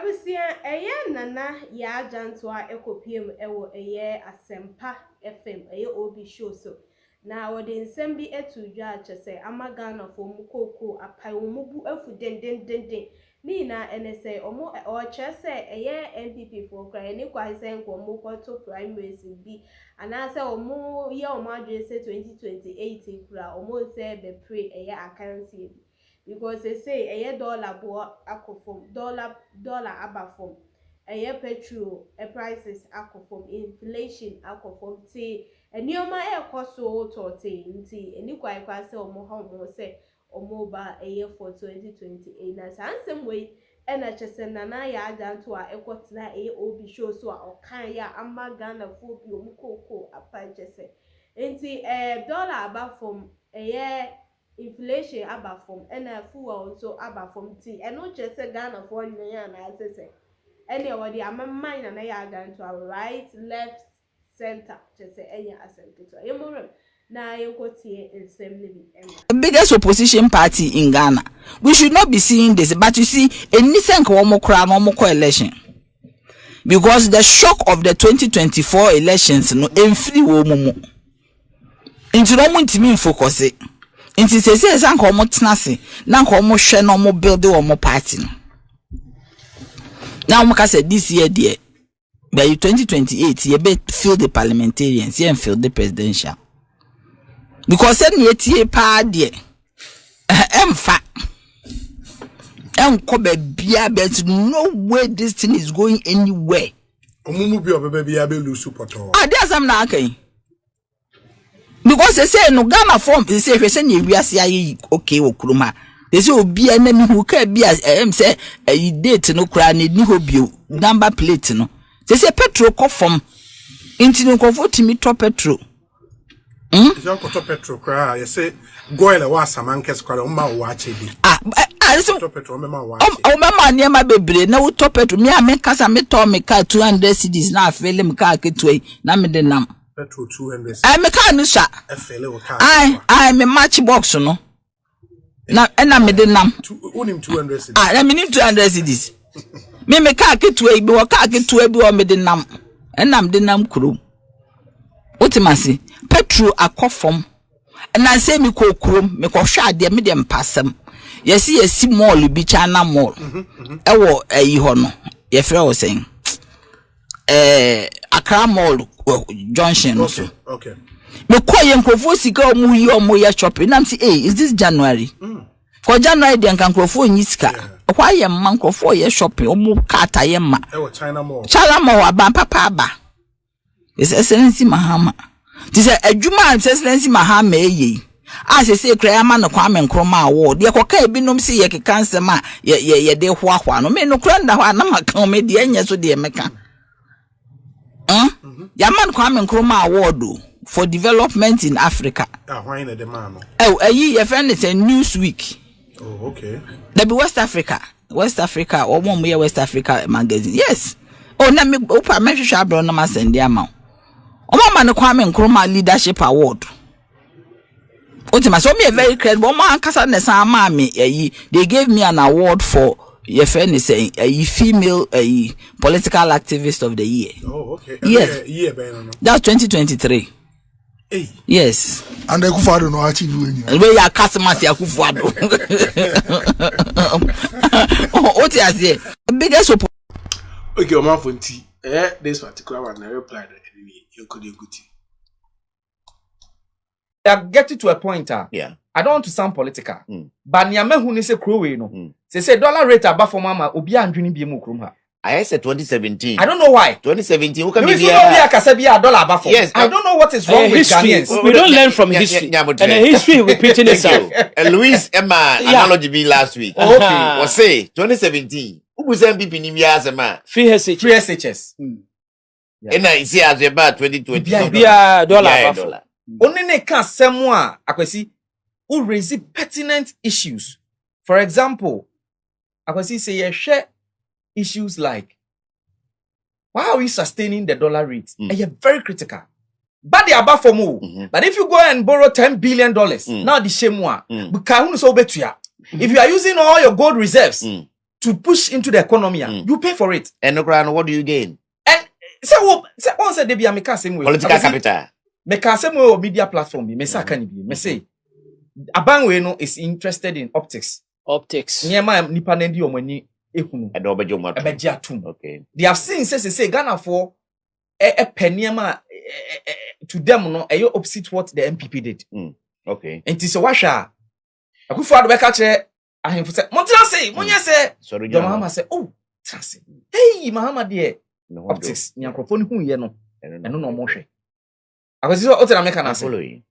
Abusia nana Yaa Jantuah ekopiem ewo asempa FM obi show so na wode nsem bi etudwa achese amagana fo mukoko apai omubu afu den ni na enese omo o chese NPP for kra ni kwa se nkomo kwoto primaries bi anase omo ye omo adwese 2028 kra omo se be pray akansi bi because they say dollar bo akofom dollar abafom petrol prices akofom inflation akofom ti enioma ekoso tote nti eni kwa se omo ha omo se omo ba for 2028 na sansem we ena chese nana Yaa Jantuah ekotena obi show so okan ya amagana fo bi omukoko apa chese nti dollar abafom inflation abafom and fuel so abafom tea and no just a Ghana for nyan as I say anyway I'm mine and Yaa Jantuah right left center just say any assembly to emorem na yekotie nsem the biggest opposition party in Ghana. We should not be seeing this, but you see any sense one crowd no more election because the shock of the 2024 elections no free wo mumu into no ntimi focus it. Inti se sanko omo tenase na nko omo hwe na omo build omo party no na omo ka say this year there by 2028 ye be fill the parliamentarians ye fill the presidential because sen ye tie pa there emfa enko be bia but no way this thing is going anywhere omumu bi obebe bia be lose support there's am na akan because they say no Ghana form they say hwese na ewiase aye okay okuruma they say obi enami hu ka bia say date no kra na ni hobio number plate no they say petrol ko form inti no ko timi to petrol you ko to petrol kra you say go ile wa samankes kra o ma wa achebi so to petrol me ma wa o mama niema bebre na wo to petrol me amekasa me to me ka 200 cedis na afele me ka ketwe na me de nam petrol 200 I me ka no sha efele wo ka I me match box no na me de nam unim 200 cedis na me nim 200 cedis me ka ketwe bi wo ka ketwe bi wo me de nam enam de nam kuro otimasi petrol akofom na say me ko kuro me ko hwa ade me de mpasam yesi mall bi China mall ewo ayi ho no ye frɛ wo sen Accra mall junction no so okay me call yen krofo sika omu ye shopping nam say is this January for January den kan krofo nyi sika kwa ye man krofo ye shopping omu kata ye ma China mall aban papa aba His Excellency Mahama this adwuma His Excellency Mahama eye as say kra ama no Kwame Nkrumah award ye koka ebinom se ye keka nsem a ye de hoahwa no me no kra nda ho na maka me de anya so de meka Yaman Kwame Nkrumah award for development in Africa. Why in the man? Your friend is a Newsweek. Oh, okay. There be West Africa, or one year West Africa magazine. Yes. Oh, na me opa me hwehwe abro na ma send dia ma. O mama no Kwame Nkrumah leadership award. Otima so me very credible. O man kasa na san ma me they gave me an award for your friend is saying a female political activist of the year. Oh, okay. Yes. That's 2023. Hey. Yes. And the Kufado no achieve you. Where your customers ya Kufado. What is it? Biggest okay, Oma Fonti. This particular one I replied you could good. I'm getting to a point. Yeah. I don't want to sound political. But nsemhunu se krowe no. Say dollar rate above for mama obi andwini bi mu krom ha. I said 2017. I don't know why. 2017. Who can be a dollar above for? Yes. I don't know what is wrong with Ghanaians. We don't learn from history. And the history repeating itself. Luis Emma analogy be last week. Okay. Was say 2017. Who was MPP ni as a man? Free SHS. And I see as about 2020. Be a dollar above. Only ne can semwa akwesi who raise pertinent issues. For example, akwesi say ye share issues like why are we sustaining the dollar rate? And you're very critical. But they are bad for more. But if you go and borrow $10 billion, now the shame one. If you are using all your gold reserves to push into the economy, you pay for it. And what do you gain? And so once they be a same way. Political capital. Make same way media platform. Me say can be. Me say Abanwe no is interested in optics. Niema nipa nendi omani ehunu. Okay. They have seen say Ghana for a peniema to them no a opposite what the MPP did. Okay. And it's a washa. Akufo ado be ka kire ahemfo say Montana say munya say sorry John Mahama say oh trance. Hey Mahama de optics nyankofo ni hu ye no eno no mo hwe. Akwesi o tena meka na say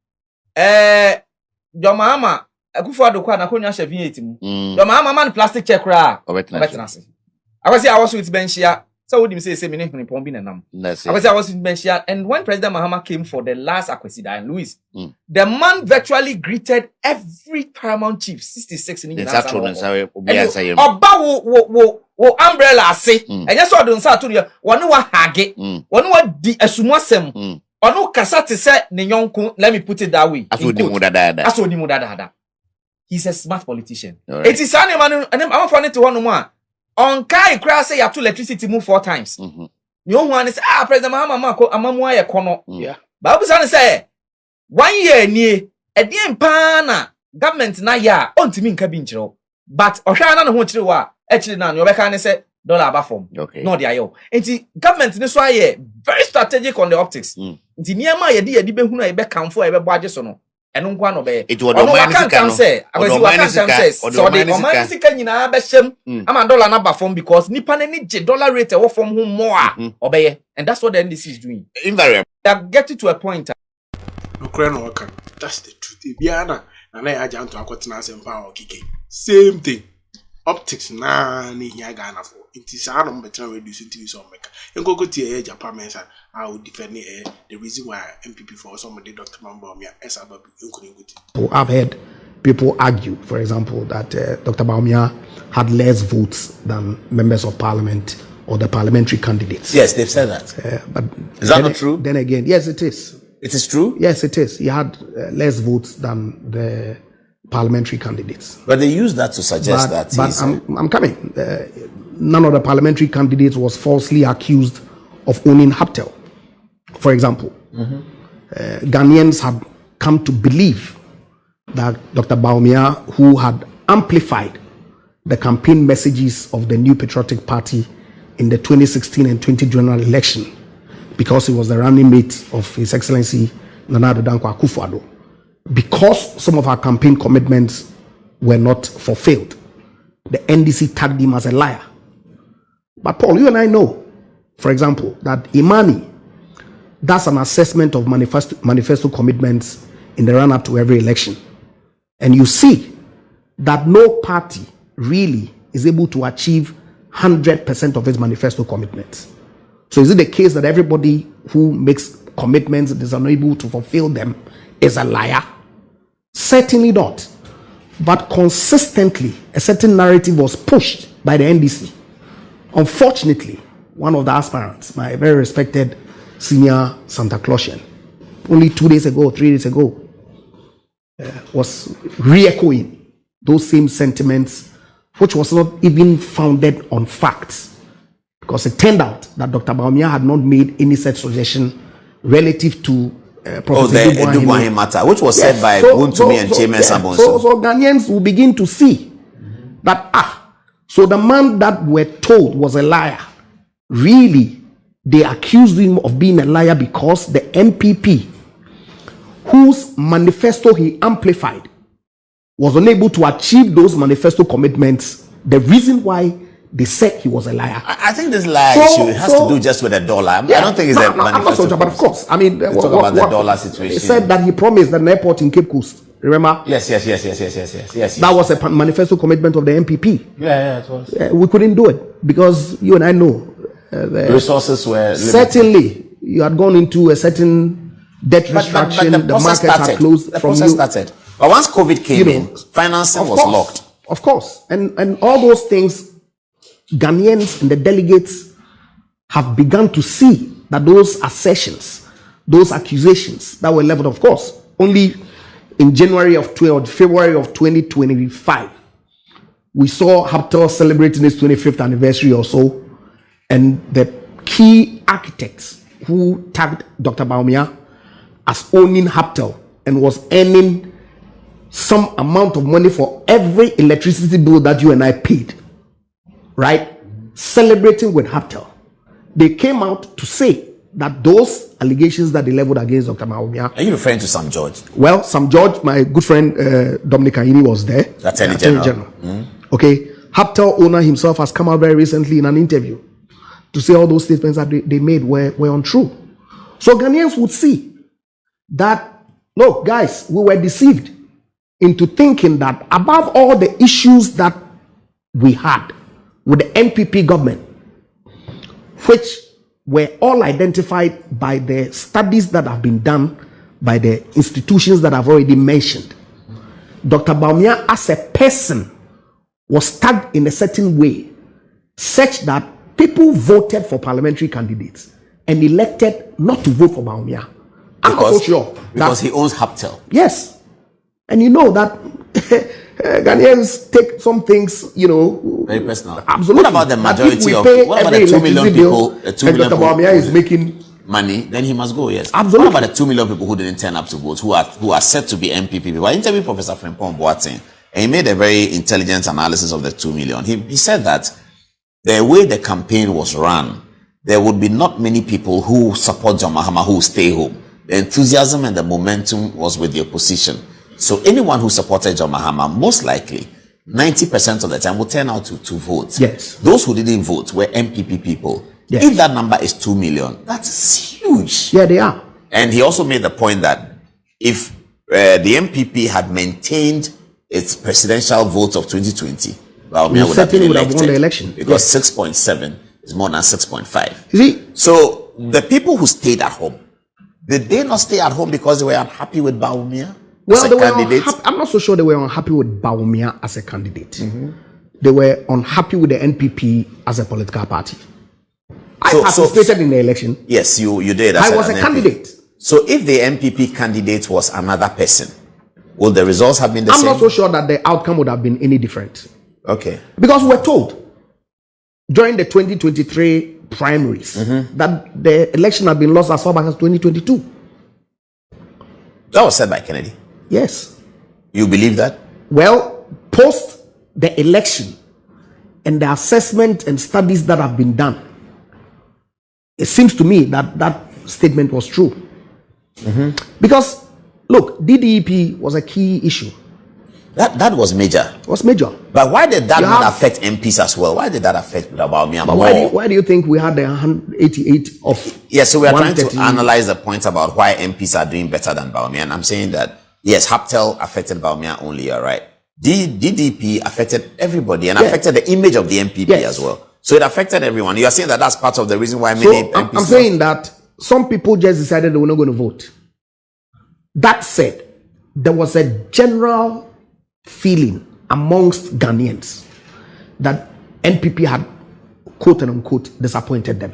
John Mahama Akufo ado kwa na konwa hye V8 mu. John Mahama man plastic check ra obetena say. Akwesi I was with Benchia. So what do you say me ne pon bi na nam. Akwesi I was with Benchia, and when President Mahama came for the last Akwesi and Louis, the man virtually greeted every paramount chief 66 in Ghana. Oba wo umbrella say enye so do nsa to de wonu wa hage wonu wa di asumwasem onu kasa te se ne yonko, let me put it that way. Aso ni mu dada. He's a smart politician. It is an man and I'm funny to one more. On Kai Kra say you have to electricity move 4 times. You want to say, President Mahama amamu aye kono. Yeah. But Abusan say 1 year ni e dien pa na government na ya ontimi nka bi nkyerɛ. But ohwa na no ho kyerɛ wa actually na no obeka ne say dollar aba form. Okay. No dia yo. Enti government ne so aye very strategic on the optics. Enti niema ye di behunu a ye be kanfo a ye be boage so no. Eno nkwa no be. It was so the omanisika nyina be hyem ama dollar na ba form because nipa na ni dollar rate e wo form ho more obeye, and that's what the NDC is doing. Invariable. They are getting to a point. No, that's the truth. Biana na Yaa Jantuah akwetena asempa okike. Same thing. Optics na ni nya Ghana for. It is an better reducing TV so make. Enko go tie Japan mensa I would defend the reason why MPP for somebody Dr. Baumia as about I've heard people argue, for example, that Dr. Baumia had less votes than members of parliament or the parliamentary candidates. Yes, they've said that. But is that not true? Then again, yes, it is. It is true? Yes, it is. He had less votes than the parliamentary candidates. But they use that to suggest that. But I'm coming. None of the parliamentary candidates was falsely accused of owning Haptel. For example, Ghanaians had come to believe that Dr. Baumia, who had amplified the campaign messages of the New Patriotic Party in the 2016 and 2020 general election, because he was the running mate of His Excellency Nana Addo Dankwa Akufo-Addo, because some of our campaign commitments were not fulfilled, the NDC tagged him as a liar. But Paul, you and I know, for example, that Imani does an assessment of manifesto commitments in the run-up to every election. And you see that no party really is able to achieve 100% of its manifesto commitments. So is it the case that everybody who makes commitments and is unable to fulfill them is a liar? Certainly not. But consistently, a certain narrative was pushed by the NDC. Unfortunately, one of the aspirants, my very respected senior Santa Clausian, only 2 days ago, 3 days ago, was re-echoing those same sentiments, which was not even founded on facts, because it turned out that Dr. Baumia had not made any such suggestion relative to Professor Edubuahin matter, which was said by Buntumi and James Sabonso. So Ghanaians will begin to see that, so the man that we're told was a liar, really, they accused him of being a liar because the MPP, whose manifesto he amplified, was unable to achieve those manifesto commitments. The reason why they said he was a liar. I think this lie issue has to do just with the dollar. Yeah, I don't think it's a manifesto. But of course, I mean, talk about the dollar situation. He said that he promised an airport in Cape Coast. Remember? Yes. That was a manifesto commitment of the MPP. Yeah, it was. We couldn't do it because you and I know the resources were limited. Certainly, you had gone into a certain debt restriction. But the markets are closed. The process started. But once COVID came in, financing was locked. Of course, and all those things, Ghanaians and the delegates have begun to see that those assertions, those accusations that were leveled, of course, only in February of 2025, we saw Haptel celebrating its 25th anniversary or so, and the key architects who tagged Dr. Bawumia as owning Haptel and was earning some amount of money for every electricity bill that you and I paid, right? Celebrating with Haptel. They came out to say that those allegations that they leveled against Dr. Bawumia. Are you referring to Sam George? Well, Sam George, my good friend Dominic Ayini was there. The Attorney General. Okay. Haptel owner himself has come out very recently in an interview to say all those statements that they made were untrue. So Ghanaians would see that, look, guys, we were deceived into thinking that above all the issues that we had with the NPP government, which were all identified by the studies that have been done by the institutions that I've already mentioned, Dr. Bawumia as a person was tagged in a certain way such that people voted for parliamentary candidates and elected not to vote for Bawumia. I'm not so sure. Because he owns Haptel. Yes. And you know that Ghanaians take some things, very personal. Absolutely. What about the majority of what about the 2 million people? The 2 million Dr. Bawumia is making money, then he must go, yes. Absolutely. What about the 2 million people who didn't turn up to vote, who are said to be MPP people? I interviewed Professor Frimpong Boateng, and he made a very intelligent analysis of the 2 million. He said that the way the campaign was run, there would be not many people who support John Mahama who stay home. The enthusiasm and the momentum was with the opposition. So anyone who supported John Mahama, most likely, 90% of the time will turn out to vote. Yes. Those who didn't vote were MPP people. Yes. If that number is 2 million, that's huge. Yeah, they are. And he also made the point that if the MPP had maintained its presidential vote of 2020, Bawumia would have been elected, won the election. Because 6.7 is more than 6.5. You see? So the people who stayed at home, did they not stay at home because they were unhappy with Bawumia? Well, I'm not so sure they were unhappy with Bawumia as a candidate. They were unhappy with the NPP as a political party. I participated in the election. Yes, you did. I was a candidate. So if the NPP candidate was another person, would the results have been the same? I'm not so sure that the outcome would have been any different. Okay. Because we were told during the 2023 primaries that the election had been lost as far back as 2022. That was said by Kennedy. Yes. You believe that? Well, post the election and the assessment and studies that have been done, it seems to me that that statement was true. Because, look, DDEP was a key issue. That was major. It was major. But why did that not affect MPs as well? Why did that affect Bawumia more? Why do you think we had the 188 of... Yes, so we are trying to analyze the point about why MPs are doing better than Bawumia. And I'm saying that, yes, Haptel affected Bawumia only, all right. DDP affected everybody and affected the image of the MPP as well. So it affected everyone. You are saying that that's part of the reason why many MPs... I'm saying that some people just decided they were not going to vote. That said, there was a general feeling amongst Ghanaians that NPP had, quote and unquote, disappointed them.